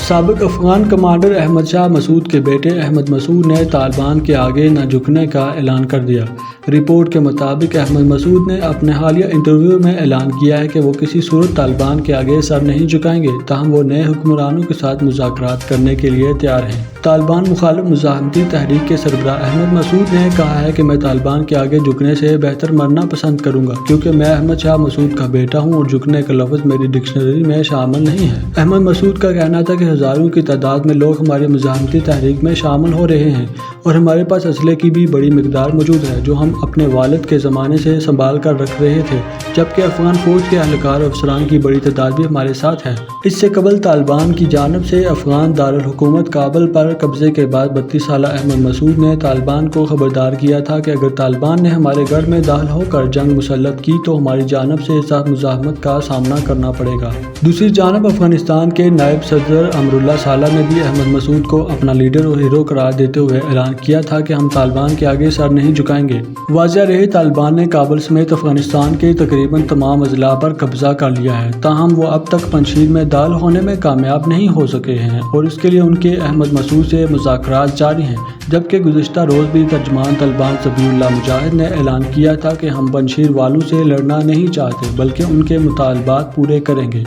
سابق افغان کمانڈر احمد شاہ مسعود کے بیٹے احمد مسعود نے طالبان کے آگے نہ جھکنے کا اعلان کر دیا۔ رپورٹ کے مطابق احمد مسعود نے اپنے حالیہ انٹرویو میں اعلان کیا ہے کہ وہ کسی صورت طالبان کے آگے سر نہیں جھکائیں گے، تاہم وہ نئے حکمرانوں کے ساتھ مذاکرات کرنے کے لیے تیار ہیں۔ طالبان مخالف مزاحمتی تحریک کے سربراہ احمد مسعود نے کہا ہے کہ میں طالبان کے آگے جھکنے سے بہتر مرنا پسند کروں گا، کیونکہ میں احمد شاہ مسعود کا بیٹا ہوں اور جھکنے کا لفظ میری ڈکشنری میں شامل نہیں ہے۔ احمد مسعود کا کہنا تھا کہ ہزاروں کی تعداد میں لوگ ہماری مزاحمتی تحریک میں شامل ہو رہے ہیں اور ہمارے پاس اسلحے کی بھی بڑی مقدار موجود ہے، جو ہم اپنے والد کے زمانے سے سنبھال کر رکھ رہے تھے، جبکہ افغان فوج کے اہلکار اور افسران کی بڑی تعداد بھی ہمارے ساتھ ہے۔ اس سے قبل طالبان کی جانب سے افغان دارالحکومت کابل پر قبضے کے بعد 32 سالہ احمد مسعود نے طالبان کو خبردار کیا تھا کہ اگر طالبان نے ہمارے گھر میں داخل ہو کر جنگ مسلط کی تو ہماری جانب سے سخت مزاحمت کا سامنا کرنا پڑے گا۔ دوسری جانب افغانستان کے نائب صدر امراللہ صالح نے بھی احمد مسعود کو اپنا لیڈر اور ہیرو قرار دیتے ہوئے اعلان کیا تھا کہ ہم طالبان کے آگے سر نہیں جھکائیں گے۔ واضح رہے، طالبان نے کابل سمیت افغانستان کے تقریباً تمام اضلاع پر قبضہ کر لیا ہے، تاہم وہ اب تک پنجشیر میں داخل ہونے میں کامیاب نہیں ہو سکے ہیں اور اس کے لیے ان کے احمد مسعود سے مذاکرات جاری ہیں، جبکہ گزشتہ روز بھی ترجمان طالبان ذبیح اللہ مجاہد نے اعلان کیا تھا کہ ہم پنجشیر والوں سے لڑنا نہیں چاہتے بلکہ ان کے مطالبات پورے کریں گے۔